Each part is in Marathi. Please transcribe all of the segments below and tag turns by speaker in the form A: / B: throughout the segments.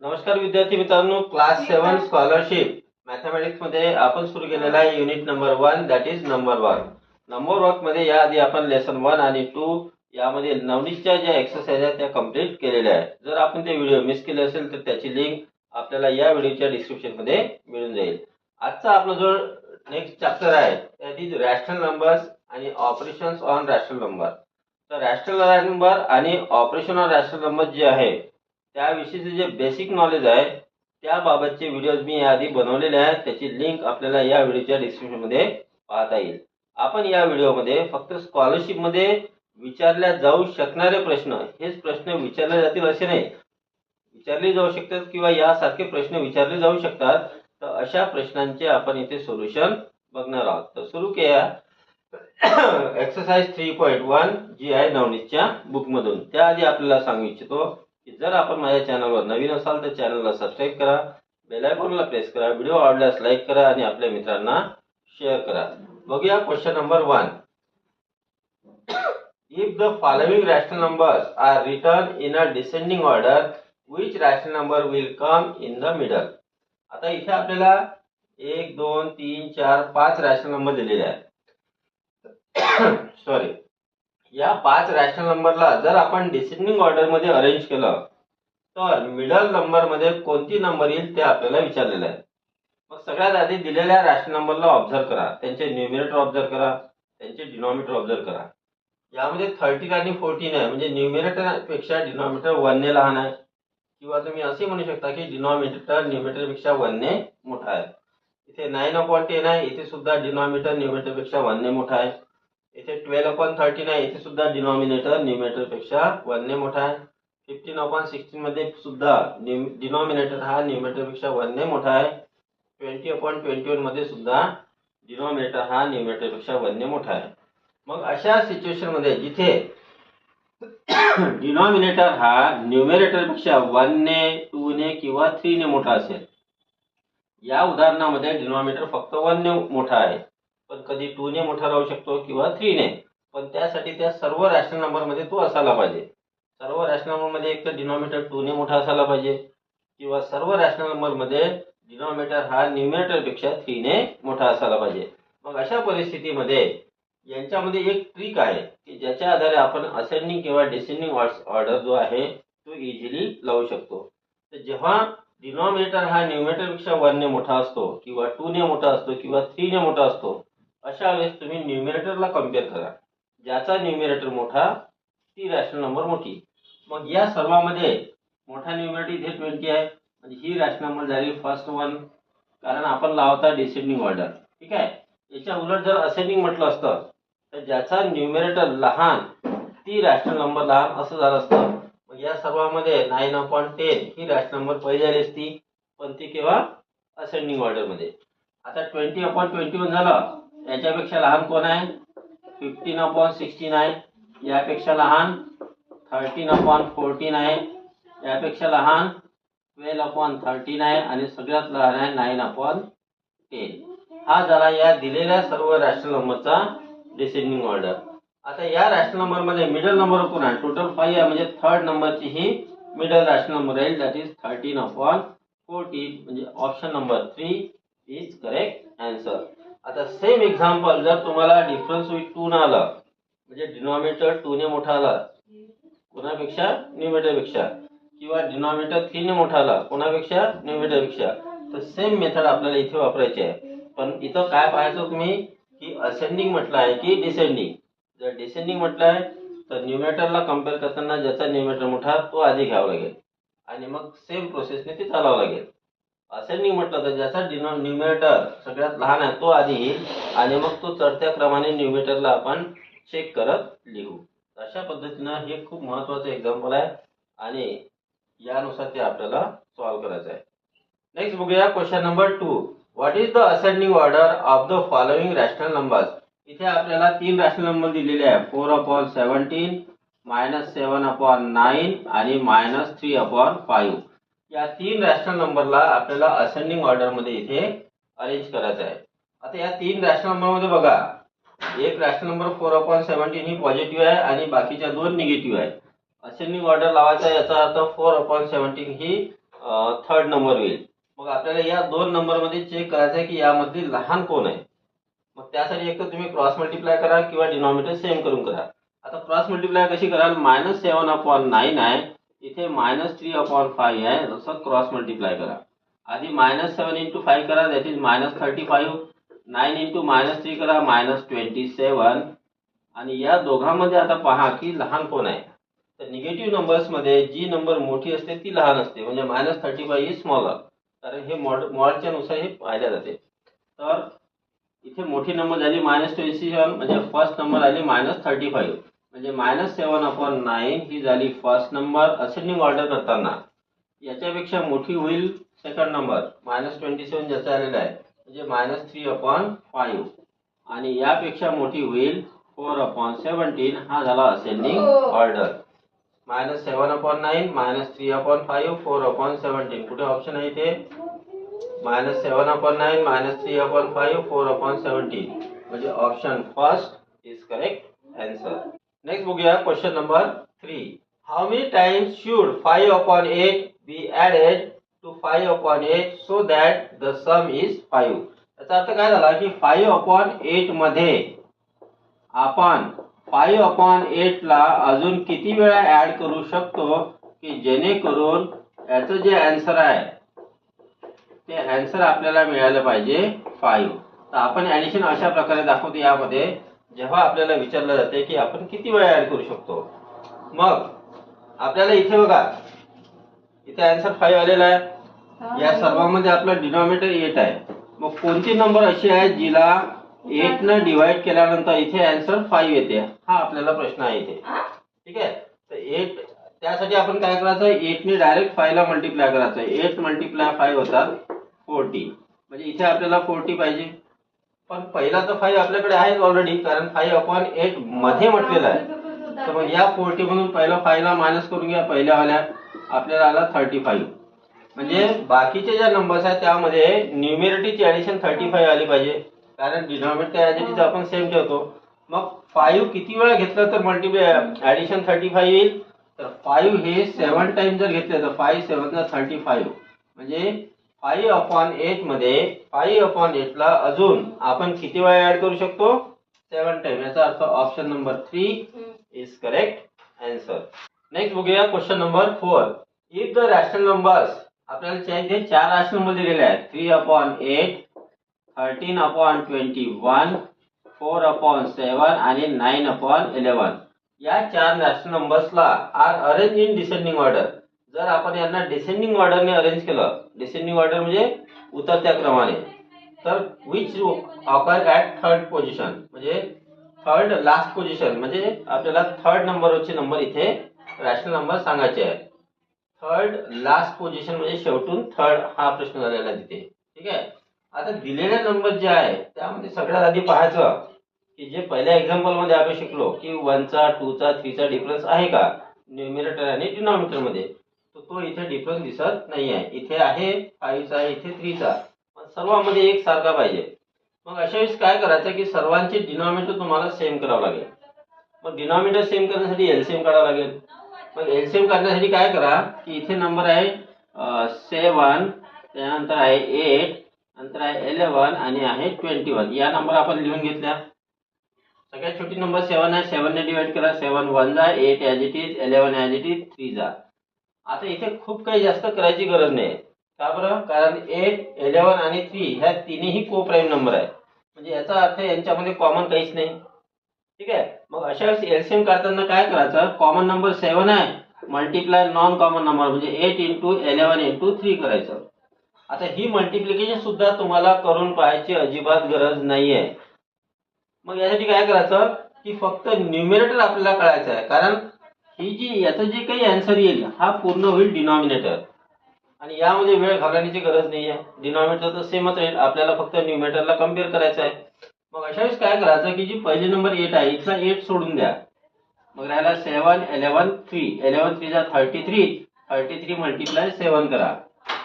A: नमस्कार विद्यार्थी मित्रांनो, क्लास 7 स्कॉलरशिप मॅथमॅटिक्स मध्ये आपण सुरू केलेला आहे unit number 1 that is number work. Number work मध्ये याआधी आपण लेसन 1 आणि 2 यामध्ये नवनीतच्या ज्या एक्सरसाइज आहेत त्या कंप्लीट केलेल्या आहेत. जर आपण ते व्हिडिओ मिस केले असेल तर त्याची लिंक आपल्याला या व्हिडिओच्या डिस्क्रिप्शन मध्ये मिळून जाईल. आजचा आपला जो नेक्स्ट चॅप्टर आहे दॅट इज रॅशनल नंबर्स आणि ऑपरेशन्स ऑन रॅशनल नंबर. तर रॅशनल नंबर आणि ऑपरेशन ऑन रॅशनल नंबर जे आहे त्याविषयीचे जे बेसिक नॉलेज आहे त्याबाबतचे व्हिडिओज मी याआधी बनवलेले आहेत. त्याची लिंक आपल्याला या व्हिडिओच्या डिस्क्रिप्शन मध्ये पाहता येईल. आपण या व्हिडिओमध्ये फक्त स्कॉलरशिप मध्ये विचारल्या जाऊ शकणारे प्रश्न, हेच प्रश्न विचारले जातील असे नाही, विचारले जाऊ शकतात किंवा यासारखे प्रश्न विचारले जाऊ शकतात. तर अशा प्रश्नांचे आपण इथे सोल्युशन बघणार आहोत. तर सुरू करूया. एक्सरसाइज 3.1 जी आहे नवनीतच्या बुक मधून. त्याआधी आपल्याला सांगू इच्छितो की जर आपण माझ्या चॅनलवर नवीन असाल तर चॅनलला सबस्क्राईब करा, बेल आयकॉनला प्रेस करा, व्हिडिओ आवडल्यास लाईक करा आणि आपल्या मित्रांना शेअर करा. बघूया question number 1. If the following rational numbers are written in a descending order which rational number will come in the middle. आता इथे आपल्याला 1 2 3 4 5 रॅशनल नंबर दिलेले आहेत. सॉरी, या 5 रॅशनल नंबरला जर आपण डिसेंडिंग ऑर्डर मध्ये अरेंज केलं तर मिडल नंबर मध्ये कोणती नंबर येईल ते आपल्याला विचारलेलं आहे. मग सगळ्यात आधी दिलेल्या रॅशनल नंबरला ऑब्झर्व करा, त्यांचे न्यूमरेटर ऑब्झर्व करा, त्यांचे डिनॉमिनेटर ऑब्झर्व करा. यामध्ये 13 आणि 14 आहे, म्हणजे न्यूमरेटर पेक्षा डिनॉमिनेटर 1 ने लहान आहे, किंवा तुम्ही असे म्हणू शकता की डिनॉमिनेटर न्यूमरेटर पेक्षा 1 ने मोठा आहे. इथे 9/10 आहे, इथे सुद्धा डिनॉमिनेटर न्यूमरेटर पेक्षा 1 ने मोठा आहे. इथे 12/13 आहे, इथे सुद्धा डिनॉमिनेटर न्यूमरेटर पेक्षा 1 ने मोठा आहे. 15/16 मध्ये सुद्धा डिनॉमिनेटर हा न्यूमरेटर पेक्षा 1 ने मोठा आहे. 20/21 मध्ये सुद्धा डिनॉमिनेटर हा न्यूमरेटर पेक्षा 1 ने मोठा आहे. मग अशा सिच्युएशन मध्ये जिथे डिनॉमिनेटर हा न्यूमरेटर पेक्षा 1 ने 2 ने किंवा 3 ने मोठा असेल, या उदाहरणामध्ये डिनॉमिनेटर फक्त 1 ने मोठा आहे, पण कधी 2 ने मोठा राहू शकतो किंवा 3 ने. पण त्यासाठी त्या सर्व रॅशनल नंबर मध्ये तो असायला पाहिजे. सर्व रॅशनल नंबर मध्ये एक तर डिनॉमिनेटर 2 ने मोठा असायला पाहिजे, किंवा सर्व रॅशनल नंबर मध्ये डिनॉमिनेटर हा न्यूमरेटर पेक्षा 3 ने मोठा असायला पाहिजे. मग अशा परिस्थितीमध्ये यांच्यामध्ये एक ट्रिक आहे की ज्याच्या आधारे आपण असेंडिंग किंवा डिसेंडिंग ऑर्डर जो आहे तो इझिली लावू शकतो. तर जेव्हा डिनॉमिनेटर हा न्यूमरेटर पेक्षा 1 ने मोठा असतो किंवा 2 ने मोठा असतो किंवा 3 ने मोठा असतो, अशा वेळेस तुम्ही न्यूमरेटरला कम्पेअर करा. ज्याचा न्यूमरेटर मोठा ती रॅशनल नंबर मोठी. मग या सर्वांमध्ये मोठा न्यूमरेटर इथे 20 आहे, म्हणजे ही रॅशनल नंबर झाली फर्स्ट वन, कारण आपण लावता डिसेंडिंग ऑर्डर. ठीक आहे. याच्या उलट जर असेंडिंग म्हटलं असतं तर ज्याचा न्यूमरेटर लहान ती रॅशनल नंबर लहान असं झालं असतं. मग या सर्वांमध्ये 9/10 ही रॅशनल नंबर पहिली आली असती, पण ती केव्हा असेंडिंग ऑर्डर मध्ये. आता 20/21 झालं, याच्यापेक्षा लहान कोण आहे? 15/16 आहे. यापेक्षा लहान 13/14 आहे. यापेक्षा लहान 12/13 आहे. आणि सगळ्यात लहान आहे 9/10. हा झाला या दिलेल्या सर्व रॅशनल नंबरचा डिसेंडिंग ऑर्डर. आता या रॅशनल नंबर मध्ये मिडल नंबर कोण आहे? टोटल 5 आहे, म्हणजे थर्ड नंबरची ही मिडल रॅशनल नंबर राहील, दॅट इज 13/14, म्हणजे option number 3 is correct answer. आता सेम एक्झाम्पल जर तुम्हाला डिफरन्स विथ 2 न आलं, म्हणजे डिनॉमिनेटर 2 ने मोठा आला कोणापेक्षा? न्यूमरेटर पेक्षा, किंवा डिनॉमिनेटर 3 ने मोठा आला कोणापेक्षा? न्यूमरेटर पेक्षा, तर सेम मेथड आपल्याला इथे वापरायची आहे. पण इथं काय पाहायचं तुम्ही की असेंडिंग म्हटलं आहे की डिसेंडिंग. जर डिसेंडिंग म्हटलं आहे तर न्यूमरेटरला कम्पेअर करताना ज्याचा न्यूमरेटर मोठा तो आधी घ्यावा लागेल आणि मग सेम प्रोसेसने ते चालवावं लागेल. असेंडिंग म्हटलं तर ज्याचा न्यूमरेटर सगळ्यात लहान आहे तो आधी येईल आणि मग तो चढत्या क्रमाने न्यूमरेटरला आपण चेक करत लिहू. अशा पद्धतीनं हे खूप महत्वाचं एक्झाम्पल आहे आणि यानुसार ते आपल्याला सॉल्व्ह करायचं आहे. नेक्स्ट बघूया question number 2. What is the ascending order of the following rational numbers. इथे आपल्याला 3 रॅशनल नंबर दिलेले आहे, 4/17, -7/9 आणि -3/5. या 3 रॅशनल नंबरला आपल्याला असेंडिंग ऑर्डर मध्ये इथे अरेंज करायचं आहे. आता या 3 रॅशनल नंबर मध्ये बघा, एक रॅशनल नंबर 4/17 ही पॉझिटिव्ह आहे आणि बाकीच्या 2 निगेटिव्ह आहे. असेंडिंग ऑर्डर लावायचा, याचा अर्थ 4/17 ही थर्ड नंबर होईल. मग आपल्याला या दोन नंबरमध्ये चेक करायचं आहे की यामध्ये लहान कोण आहे. मग त्यासाठी एक तर तुम्ही क्रॉस मल्टिप्लाय करा किंवा डिनॉमिनेटर सेम करून करा. आता क्रॉस मल्टिप्लाय कशी कराल, -7/9 आहे, इथे -3/5 आहे, जसं क्रॉस मल्टिप्लाय करा. आधी -7 इंटू 5 करा, दॅट इज -35. 9 इंटू -3 करा, -27. आणि या दोघांमध्ये आता पहा की लहान कोण आहे. तर निगेटिव्ह नंबर्स मध्ये जी नंबर मोठी असते ती लहान असते, म्हणजे -35 इज स्मॉलर, कारण हे मॉडच्या नुसार हे पाहिल्या जाते. तर इथे मोठी नंबर झाली -27, म्हणजे फर्स्ट नंबर आली -35, म्हणजे -7/9 ही झाली फर्स्ट नंबर असेंडिंग ऑर्डर करताना. याच्यापेक्षा मोठी होईल सेकंड नंबर -27 ज्याचा आलेला आहे, म्हणजे -3/5, आणि यापेक्षा मोठी होईल 4/17, हा झाला असेंडिंग ऑर्डर. -7/9, -3/5, 4/17. कुठे ऑप्शन आहे इथे? -7/9, -3/5, 4/17, म्हणजे option first is correct answer. Next बघूया question number 3. How many times should 5/8 be added to 5/8 so that the sum is 5? याचा अर्थ काय झाला की 5/8 मध्ये आपण 5/8 ला अजून किती वेळा ऍड करू शकतो की जेणेकरून याचं जे आन्सर आहे ते आन्सर आपल्याला मिळालं पाहिजे 5. तर आपण ऍडिशन अशा प्रकारे दाखवतो. यामध्ये जेव्हा आपल्याला विचारलं जाते की आपण किती वेळा ऍड करू शकतो, मग आपल्याला इथे बघा, इथे आन्सर 5 आलेला आहे. या सर्वांमध्ये आपला डिनॉमिनेटर 8 आहे. मग कोणती नंबर अशी आहे जिला 8 न डिवाइड केल्यानंतर इथे आन्सर 5 येते, हा आपल्याला प्रश्न आहे इथे. ठीक आहे. तर 8, त्यासाठी आपण काय करायचं, 8 ने डायरेक्ट 5 ला मल्टिप्लाय करायचं. 8 × 5 होतात 40, म्हणजे इथे आपल्याला 40 पाहिजे. पण पहिला तर 5 आपल्याकडे आहे ऑलरेडी, कारण 5/8 मध्ये म्हटलेलं आहे. तर मग या 40 मधून पहिला 5 ला मायनस करून घ्या, पहिल्या वाल्या आपल्याला आला 35. म्हणजे बाकीचे ज्या नंबर्स आहेत त्यामध्ये न्यूमेरिटीची ऍडिशन 35 आली पाहिजे, कारण डिनॉमिनेटर ॲज इट इज आपण सेम ठेवतो. मग 5 किती वेळा घेतलं तर मल्टिप्लाय ऍडिशन 35 येईल? तर 5 हे 7 टाइम जर घेतले तर 5 7 35, म्हणजे 5/8 मध्ये 5/8 ला अजून आपण किती वेळा ऍड करू शकतो? 7 टाइम. याचा अर्थ option number 3 is correct answer. Next बघूया question number 4. If the rational numbers, आपल्याला इथे 4 रॅशनल नंबर दिलेले आहेत. 3/8, 13/21, 4/7 आणि 9/11. या 4 रॅशनल नंबर्सला are arrange in descending order. जर आपण यांना डिसेंडिंग ऑर्डरने अरेंज केलं, डिसेंडिंग ऑर्डर म्हणजे उतरत्या क्रमाने, तर which occur at third position, म्हणजे थर्ड लास्ट पोझिशन, म्हणजे आपल्याला थर्ड नंबरचे नंबर इथे रॅशनल नंबर सांगायचे आहे. थर्ड लास्ट पोझिशन म्हणजे शेवटून थर्ड, हा प्रश्न झालेला आहे तिथे. ठीक आहे. आता दिलेले नंबर जे आहे त्यामध्ये सगळ्यात आधी पाहायचं की जे पहिल्या एक्झाम्पल मध्ये आपण शिकलो की 1 चा 2 चा 3 चा डिफरन्स आहे का न्यूमिरेटर आणि डिनॉमिनेटर मध्ये, तर तो इथे डिफरन्स दिसत नाही आहे. इथे आहे 5 चा, इथे 3 चा, पण सर्वांमध्ये एक सारखा पाहिजे. मग अशा वेळेस काय करायचं की सर्वांचे डिनॉमिनेटर तुम्हाला सेम करावं लागेल. मग डिनॉमिनेटर सेम करण्यासाठी एलसीएम काढावं लागेल. मग एलसीएम काढण्यासाठी काय करा की इथे नंबर आहे 7, त्यानंतर आहे 8, नंतर आहे 11 आणि आहे 21. या नंबर आपण लिहून घेतल्या. सगळ्यात छोटी नंबर 7 आहे. 7 ने डिवाइड करा. 7 1 जा, 8 as it is, 11 as it is, 3 जा. आता इथे खूप काही जास्त करायची गरज नाही. का बरं? कारण 8, 11 आणि 3 ह्या तिन्ही को प्राईम नंबर आहे, म्हणजे याचा अर्थ यांच्यामध्ये कॉमन काहीच नाही. ठीक आहे. मग अशा वेळेस एलसीएम काढताना काय करायचं, कॉमन नंबर 7 आहे, मल्टिप्लाय नॉन कॉमन नंबर म्हणजे 8 × 11 × 3 करायचं. आता ही मल्टिप्लिकेशन सुद्धा तुम्हाला करून पाहायची अजिबात गरज नाहीये. मग यासाठी काय करायचं की फक्त न्यूमिरेटर आपल्याला कळायचं आहे, कारण ही जी याचं जे काही आन्सर येईल हा पूर्ण होईल डिनॉमिनेटर, आणि यामध्ये वेळ घालवण्याची गरज नाही आहे. डिनॉमिनेटर तर सेमच राहील, आपल्याला फक्त न्यूमिरेटरला कम्पेअर करायचं आहे. मग अशा वेळेस काय करायचं की जी पहिली नंबर 8 आहे इथला 8 सोडून द्या. मग राहिला 7, 11, 3. 11 3 जा 33. 33 मल्टिप्लाय 7 करा.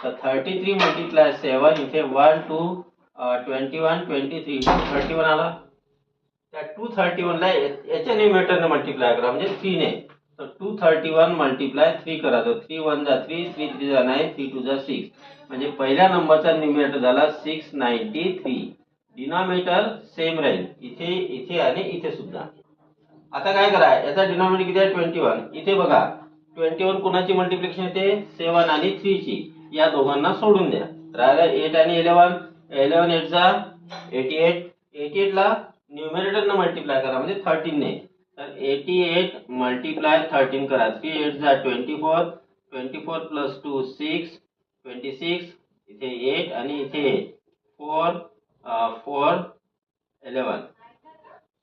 A: तर 33 मल्टिप्लाय 7 इथे 1 2 21 23 31 आला. त्या 231 ला याच्या न्यूमिरेटरने मल्टिप्लाय करा म्हणजे 3 ने. तर 231 मल्टिप्लाय 3 करा. तर 3 1 जा 3, 3 3 जा 9, 3 2 जा 6. म्हणजे पहिल्या नंबरचा न्यूमरेटर झाला 693. डिनॉमिनेटर सेम राहील इथे इथे आणि इथे सुद्धा. आता काय करा, याचा डिनॉमिनेटर किती आहे 21. इथे बघा 21 कोणाची मल्टिप्लिकेशन येते 7 आणि 3 ची. या दोघांना सोडून द्या. राहिला 8 आणि 11. 11 8 जा 88. 88 ला न्यूमरेटर न मल्टिप्लाय करा म्हणजे 13 ने. तर 88 मल्टिप्लाय 13 करा. 3 8 जा 24. 24 प्लस 2 6. 26 इथे 8 आणि इथे 4 4 11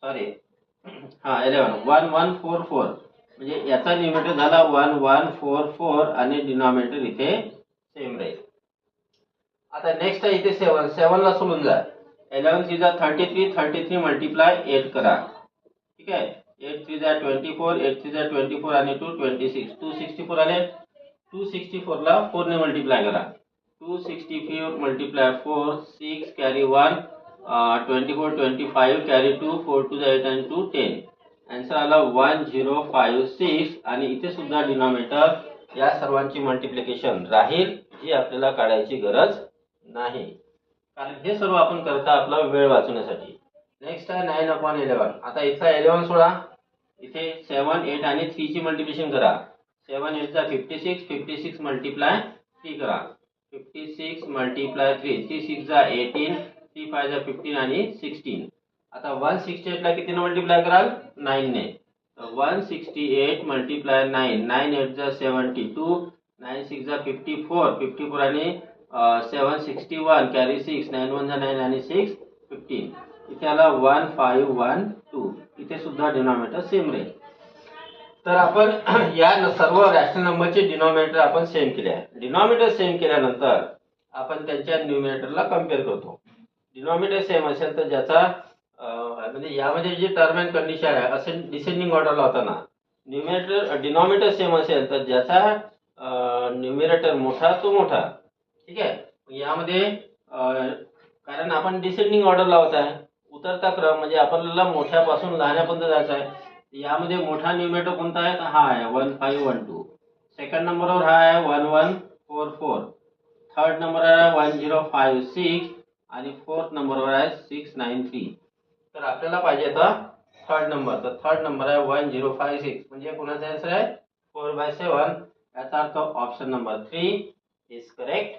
A: सॉरी 11 1144. म्हणजे याचा न्यूमरेटर झाला 1144 आणि डिनॉमिनेटर इथे सेम राहील. आता नेक्स्ट आहे इथे 7. 7 ला सोडून जा. 11 3 जा 33. 33 मल्टिप्लाय 8 करा. ठीक आहे. 8 3 जा 24. 8 3 जा 24 आणि 2 26. 264 आले. 264 ला 4 ने मल्टिप्लाय करा. 264 मल्टिप्लाय 4 6 कॅरी 1 24 25 कॅरी 2 4 2 8 आणि 2 10. आन्सर आला 1056. आणि इथे सुद्धा डिनॉमिनेटर या सर्वांची मल्टिप्लिकेशन राहील, जी आपल्याला काढायची गरज नाही, कारण हे सर्व आपण करता आपला वेळ वाचवण्यासाठी. नेक्स्ट आहे 9/11. आता इथला 11 सोडा. इथे 7 8 आणि 3 ची मल्टिप्लिकेशन करा. 7 8 चा 56. 56 मल्टिप्लाय 3 करा. 56 मल्टिप्लाय 3. 3 6 जा 18. 3 5 जा 15 आणि 16. आता 168 ला कितीने मल्टिप्लाय कराल 9 ने. तर 168 मल्टिप्लाय 9. 9 8 जा 72. 9 6 जा 54. 54 आणि 7 61 कॅरी 6. 9 1 जा 9 आणि 6 15. इथे आला 1512. इथे सुद्धा डिनॉमिनेटर सेम राहील. तर आपण या सर्व रॅशनल नंबरचे डिनॉमिनेटर आपण सेम केले आहे. डिनॉमिनेटर सेम केल्यानंतर आपण त्यांच्या न्यूमरेटरला कम्पेअर करतो. डिनॉमिनेटर सेम असेल तर ज्याचा म्हणजे यामध्ये जी टर्म अँड कंडिशन आहे असेल डिसेंडिंग ऑर्डरला होताना, डिनॉमिनेटर सेम असेल तर ज्याचा न्यूमरेटर मोठा तो मोठा. ठीक आहे. यामध्ये कारण आपण डिसेंडिंग ऑर्डर लावत आहे, उतरता क्रम म्हणजे आपल्याला मोठ्यापासून लहान्यापर्यंत जायचं आहे. यामध्ये मोठा न्यूमरेटर कोणता आहे तर हा आहे 1512. सेकंड नंबरवर हा आहे 1144. थर्ड नंबर आहे 1056 आणि फोर्थ नंबरवर आहे 693. तर आपल्याला पाहिजे आता थर्ड नंबर. तर थर्ड नंबर आहे 1056. म्हणजे कोणाचा आन्सर आहे 4/7. याचा अर्थ option number 3 is correct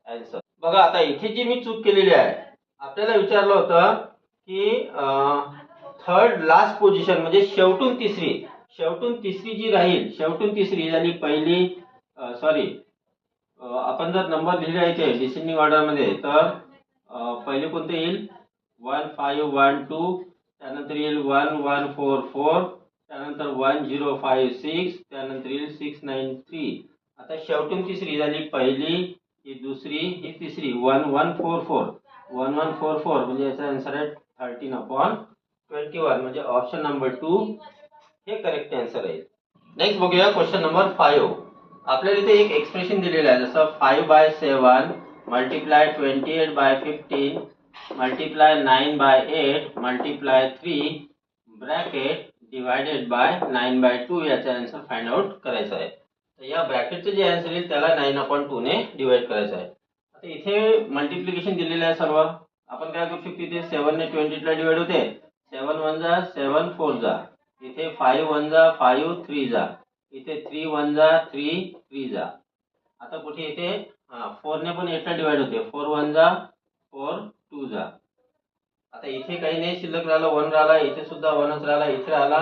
A: answer. बघा आता इथे जी मी चूक केलेली आहे, आपल्याला विचारलं होतं की थर्ड लास्ट पोझिशन म्हणजे शेवटून तिसरी जी राहील, शेवटून तिसरी झाली पहिली. सॉरी, आपण जर नंबर लिहिले आहे डिसेंडिंग ऑर्डर मध्ये तर पहिले कोणते येईल 1512. त्यानंतर येईल 1144. त्यानंतर 1056. त्यानंतर येईल 693. आता शेवटून तिसरी झाली पहिली, ही दुसरी, ही तिसरी 1144. 1144 म्हणजे याचा आन्सर आहे 13/21. म्हणजे ऑप्शन नंबर 2 हे करेक्ट आन्सर आहे. नेक्स्ट बघूया क्वेश्चन नंबर 5. आपल्याला इथे एक एक्सप्रेशन दिलेलं आहे, जसं 5/7 multiply 28/15 multiply 9/8 multiply 3 bracket divided by 9/2. याचा आन्सर फाइंड आउट करायचा आहे. तर या ब्रॅकेटचं जे आन्सर येईल त्याला 9/2 ने डिवाइड करायचं आहे. आता इथे मल्टिप्लिकेशन दिलेलं आहे सर्व. आपण काय करू शकतो, इथे 7 ने 28 ला डिवाइड होते. 7 1 जा 7 4 जा. इथे 5 1 जा 5 3 जा. इथे 3 1 जा 3 3 जा. आता कुठे इथे 4 ने पण 8 ला डिवाइड होते. 4 1 जा 4 2 जा. आता इथे काही नाही शिल्लक राहिला, 1 राहिला. इथे सुद्धा 1च राहिला. इथे राहिला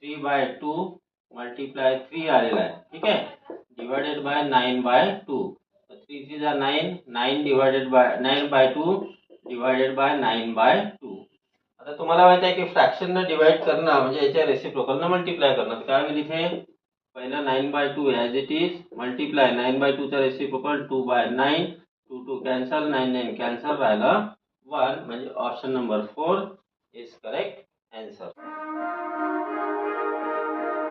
A: 3/2 मल्टिप्लाय 3 आलेला आहे. ठीक आहे. Divided by 9/2. 3 3 जा 9. 9 डिवायडेड बाय 9/2 डिवायडेड बाय 9/2. आता तुम्हाला माहित आहे की फ्रॅक्शन न डिवाइड करणं म्हणजे याच्या रेसिप्रोकल न मल्टिप्लाय करणं. काय होईल इथे पहिला 9/2 ॲज इट इज मल्टिप्लाय 9/2 चा रेसिप्रोकल 2/9. 2 2 कॅन्सल. 9 9 कॅन्सल. राहिला 1. म्हणजे option number 4 is correct answer.